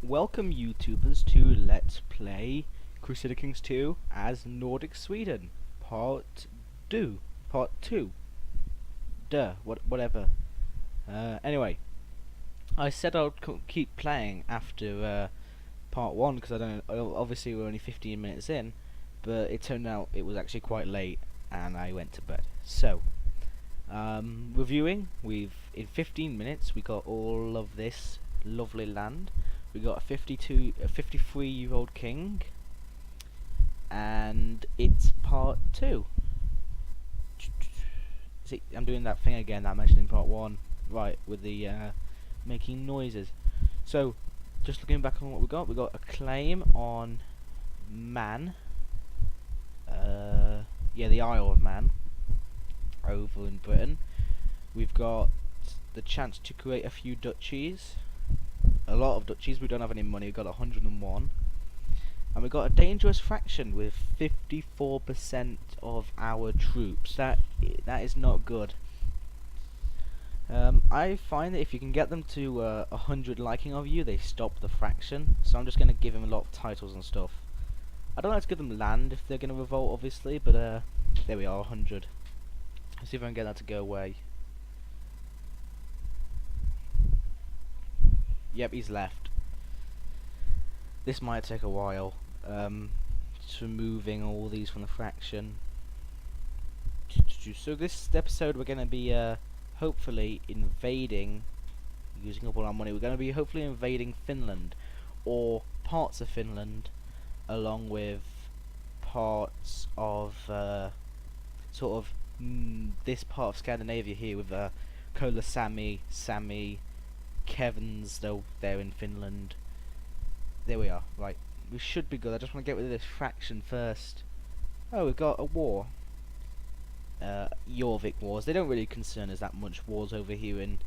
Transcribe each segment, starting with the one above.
Welcome YouTubers to Let's Play Crusader Kings 2 as Nordic Sweden Part 2. Part 2. Whatever. Anyway, I said I would keep playing after Part 1 because I don't know, obviously we're only 15 minutes in, but it turned out it was actually quite late and I went to bed. So, reviewing, in 15 minutes we got all of this lovely land. We got a 53-year-old king, and it's part 2. See, I'm doing that thing again that I mentioned in part 1, right, with the making noises. So, just looking back on what we got a claim on Man, yeah, the Isle of Man, over in Britain. We've got the chance to create a few duchies. A lot of duchies. We don't have any money. We've got 101, and we've got a dangerous faction with 54% of our troops. That is not good. I find that if you can get them to 100 liking of you, they stop the faction. So I'm just going to give them a lot of titles and stuff. I don't like to give them land if they're going to revolt, obviously, but there we are, 100. Let's see if I can get that to go away. Yep, he's left. This might take a while. Just removing all these from the faction. So this episode we're going to be hopefully invading, using up all our money, we're going to be hopefully invading Finland, or parts of Finland, along with parts of sort of this part of Scandinavia here with Kola Sami, Kevin's, though they're in Finland. There we are. Right, we should be good. I just want to get rid of this faction first. Oh, we've got a war. Jorvik wars. They don't really concern us that much. Wars over here in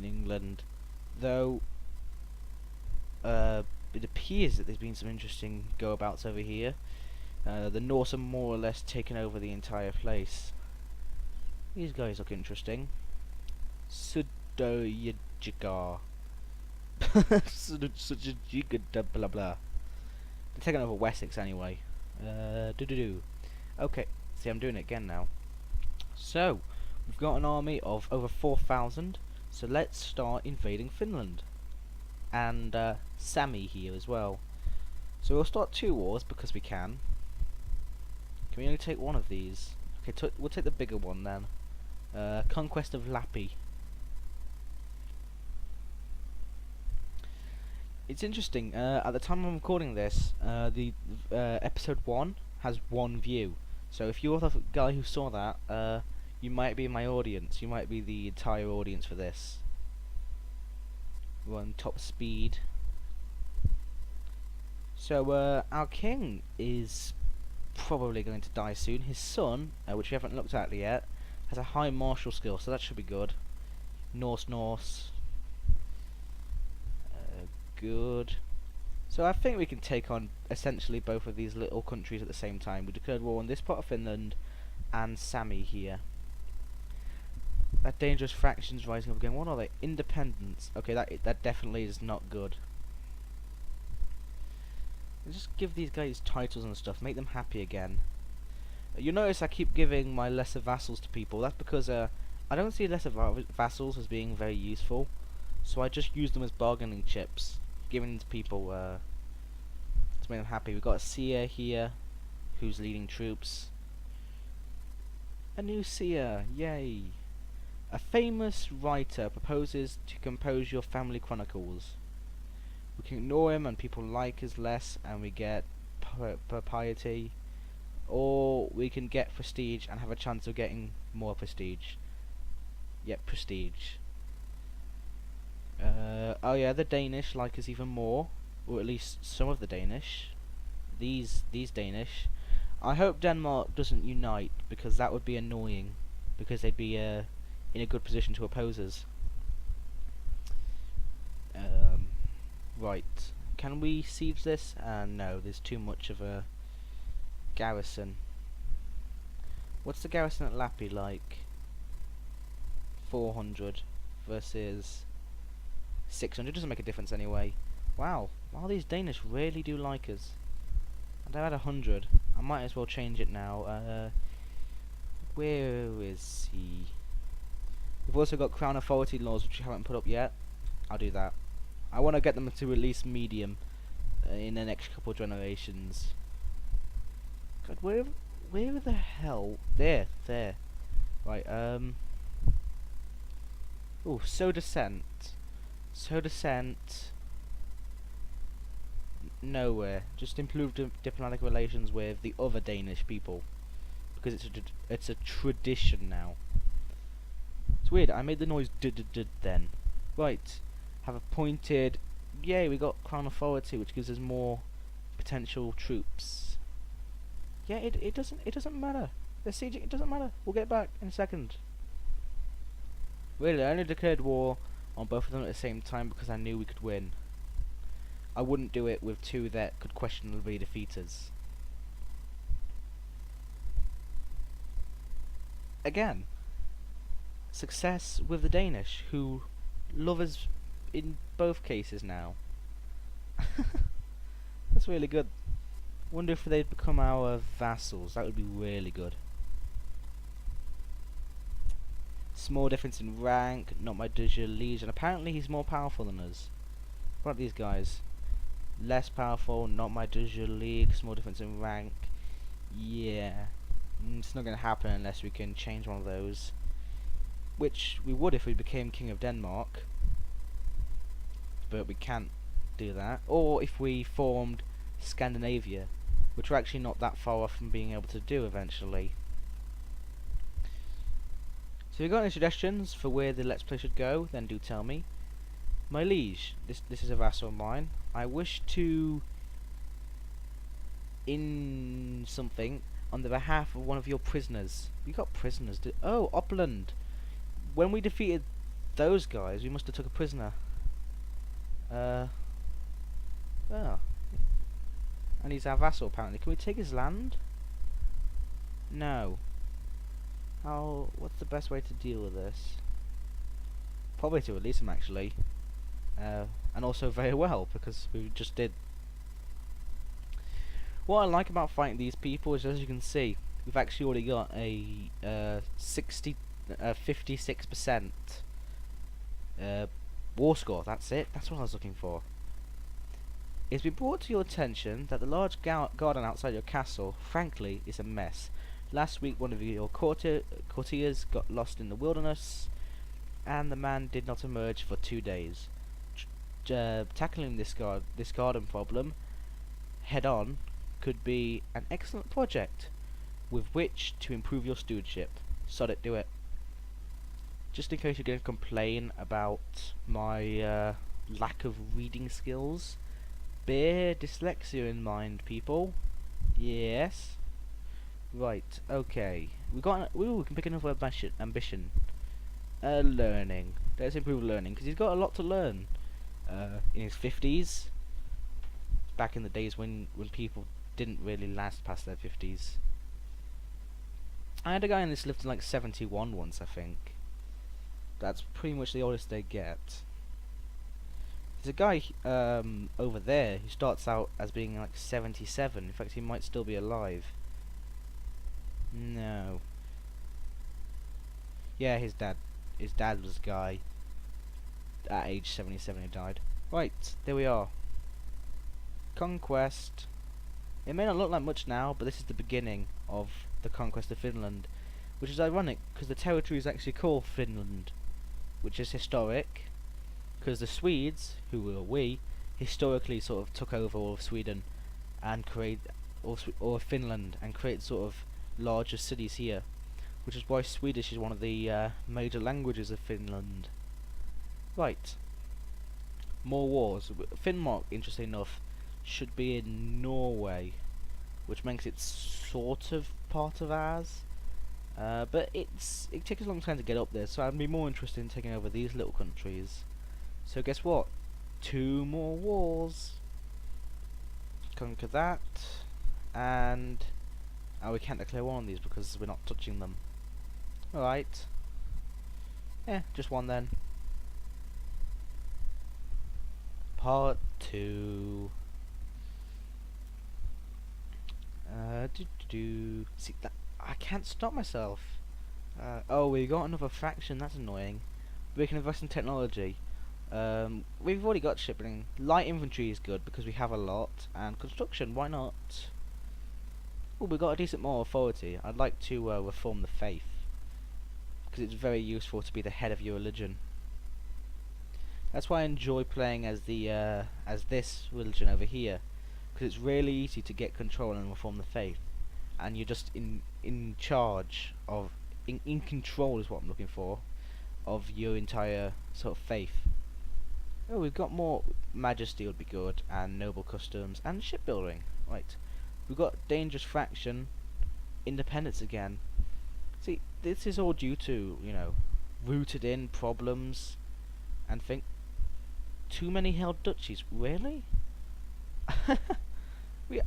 England, though. It appears that there's been some interesting go-abouts over here. The Norse are more or less taken over the entire place. These guys look interesting. Sudoyjigar. Such a giga blah blah. They're taking over Wessex anyway. Okay, see, I'm doing it again now. So, we've got an army of over 4,000. So let's start invading Finland. And Sami here as well. So we'll start 2 wars because we can. Can we only take one of these? Okay, we'll take the bigger one then. Conquest of Lappi. It's interesting, at the time I'm recording this, the episode 1 has 1 view. So if you're the guy who saw that, you might be my audience. You might be the entire audience for this. We're on top speed. So our king is probably going to die soon. His son, which we haven't looked at yet, has a high martial skill, so that should be good. Norse. Good. So I think we can take on essentially both of these little countries at the same time. We declared war on this part of Finland and Sami here. That dangerous faction's rising up again. What are they? Independence. Okay, that definitely is not good. Just give these guys titles and stuff. Make them happy again. You notice I keep giving my lesser vassals to people. That's because I don't see lesser vassals as being very useful. So I just use them as bargaining chips, giving them to people to make them happy. We've got a seer here, who's leading troops. A new seer, yay! A famous writer proposes to compose your family chronicles. We can ignore him and people like us less, and we get piety. Or we can get prestige and have a chance of getting more prestige. Yep, prestige. Oh yeah, the Danish like us even more, or at least some of the Danish. These Danish. I hope Denmark doesn't unite, because that would be annoying, because they'd be in a good position to oppose us. Right, can we siege this? No, there's too much of a garrison. What's the garrison at Lappi like? 400 versus 600 doesn't make a difference anyway. Wow, Oh, these Danish really do like us. And I had 100. I might as well change it now. Where is he? We've also got Crown Authority laws, which we haven't put up yet. I'll do that. I want to get them to at least medium in the next couple of generations. God, where the hell? There. Right, oh, so descent. Nowhere. Just improve diplomatic relations with the other Danish people. Because it's a tradition now. It's weird, I made the noise d then. Right, have appointed... Yay, we got Crown Authority, which gives us more potential troops. Yeah, it doesn't matter. They're sieging, it doesn't matter. We'll get back in a second. Really, I only declared war on both of them at the same time because I knew we could win. I wouldn't do it with two that could questionably defeat us. Again, success with the Danish, who love us in both cases now. That's really good. Wonder if they'd become our vassals. That would be really good. Small difference in rank, not my de jure liege, and apparently he's more powerful than us. What about these guys? Less powerful, not my de jure liege, small difference in rank. Yeah. It's not going to happen unless we can change one of those. Which we would if we became King of Denmark. But we can't do that. Or if we formed Scandinavia, which we're actually not that far off from being able to do eventually. So if you've got any suggestions for where the Let's Play should go, then do tell me. My liege, this is a vassal of mine. I wish to in something on the behalf of one of your prisoners. We got prisoners. Oh, Uppland. When we defeated those guys, we must have took a prisoner. Oh. And he's our vassal apparently. Can we take his land? No. What's the best way to deal with this? Probably to release him actually. And also very well, because we just did. What I like about fighting these people is, as you can see, we've actually already got a 56% war score. That's it. That's what I was looking for. It's been brought to your attention that the large garden outside your castle, frankly, is a mess. Last week, one of your courtiers got lost in the wilderness, and the man did not emerge for 2 days. Tackling this garden problem head on could be an excellent project with which to improve your stewardship. Sod it, do it. Just in case you're going to complain about my lack of reading skills, bear dyslexia in mind, people. Yes. Right. Okay. We can pick another ambition. Learning. Let's improve learning because he's got a lot to learn. In his 50s, back in the days when people didn't really last past their 50s. I had a guy in this lived to like 71 once, I think. That's pretty much the oldest they get. There's a guy over there who starts out as being like 77. In fact, he might still be alive. No. Yeah, his dad was a guy at age 77 who died. Right, there we are. Conquest. It may not look like much now, but this is the beginning of the conquest of Finland, which is ironic because the territory is actually called Finland, which is historic because the Swedes, who were we, historically sort of took over all of Sweden and or Finland and created sort of larger cities here, which is why Swedish is one of the major languages of Finland. Right. More wars. Finnmark, interesting enough, should be in Norway, which makes it sort of part of ours. But it takes a long time to get up there, so I'd be more interested in taking over these little countries. So guess what? 2 more wars. Conquer that, and we can't declare war on these because we're not touching them. Alright. Just one then. Part 2. See that I can't stop myself. Oh, we got another faction. That's annoying. We can invest in technology. We've already got shipping. Light infantry is good because we have a lot, and construction. Why not? Oh, we got a decent moral authority. I'd like to reform the faith because it's very useful to be the head of your religion. That's why I enjoy playing as the as this religion over here, because it's really easy to get control and reform the faith, and you're just in charge of in control is what I'm looking for of your entire sort of faith. Oh, we've got more majesty would be good, and noble customs, and shipbuilding. Right, we've got dangerous faction, independence again. See, this is all due to, you know, rooted in problems, and think too many held duchies. Really? I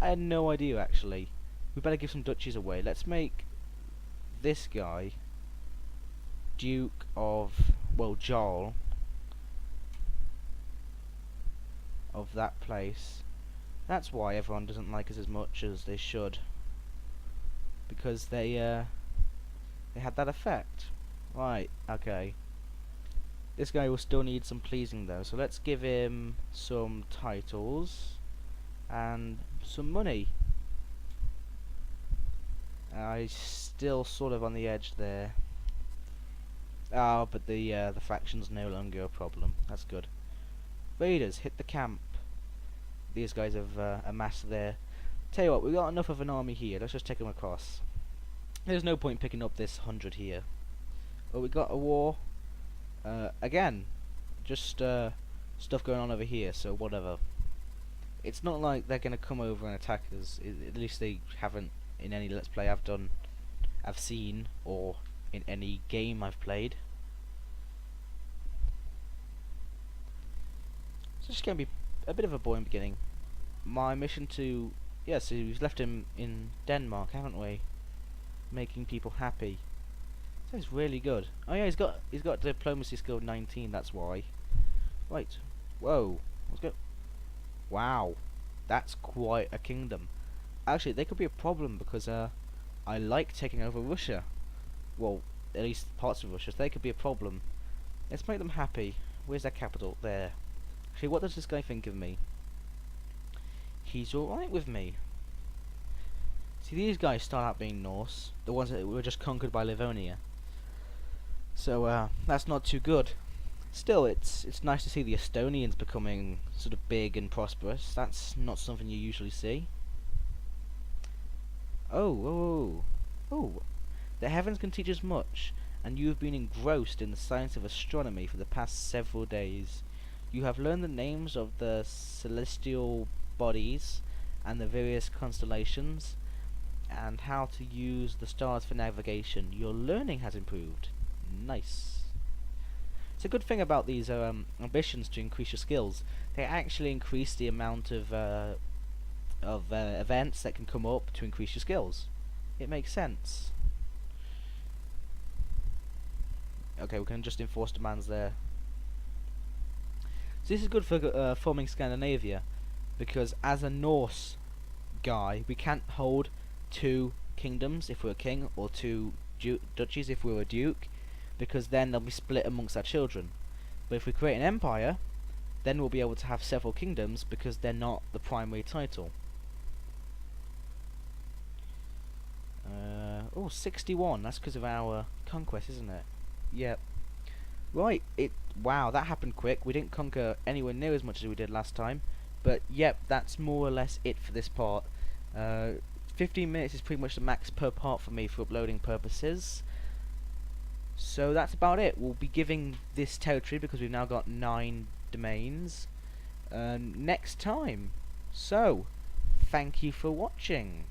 had no idea actually. We better give some duchies away. Let's make this guy Duke of, well, Jarl of that place. That's why everyone doesn't like us as much as they should, because they had that effect. Right, okay. This guy will still need some pleasing though, so let's give him some titles and some money. He's still sort of on the edge there. Ah, but the faction's no longer a problem. That's good. Raiders, hit the camp. These guys have amassed there. Tell you what, we got enough of an army here. Let's just take them across. There's no point picking up this 100 here. Oh, we got a war. Again, just stuff going on over here, so whatever. It's not like they're gonna come over and attack us. At least they haven't in any Let's Play I've seen, or in any game I've played. So it's gonna be a bit of a boring beginning. My mission to, yeah, so we've left him in Denmark, haven't we? Making people happy. Sounds really good. Oh yeah, he's got diplomacy skill 19. That's why. Right. Whoa. Let's go. Wow. That's quite a kingdom. Actually, they could be a problem because I like taking over Russia. Well, at least parts of Russia. So they could be a problem. Let's make them happy. Where's their capital? There. Actually, what does this guy think of me? He's alright with me. See, these guys start out being Norse. The ones that were just conquered by Livonia. So, that's not too good. Still, it's nice to see the Estonians becoming sort of big and prosperous. That's not something you usually see. Oh. The heavens can teach us much, and you have been engrossed in the science of astronomy for the past several days. You have learned the names of the celestial bodies and the various constellations, and how to use the stars for navigation. Your learning has improved. Nice. It's a good thing about these ambitions to increase your skills. They actually increase the amount of events that can come up to increase your skills. It makes sense. Okay, we can just enforce demands there. So this is good for forming Scandinavia, because as a Norse guy, we can't hold 2 kingdoms if we're a king, or 2 duchies if we're a duke, because then they'll be split amongst our children. But if we create an empire, then we'll be able to have several kingdoms because they're not the primary title. Oh, 61. That's because of our conquest, isn't it? Yep. Right. Wow, that happened quick. We didn't conquer anywhere near as much as we did last time. But yep, that's more or less it for this part. 15 minutes is pretty much the max per part for me for uploading purposes. So that's about it. We'll be giving this territory, because we've now got 9 domains, next time. So, thank you for watching.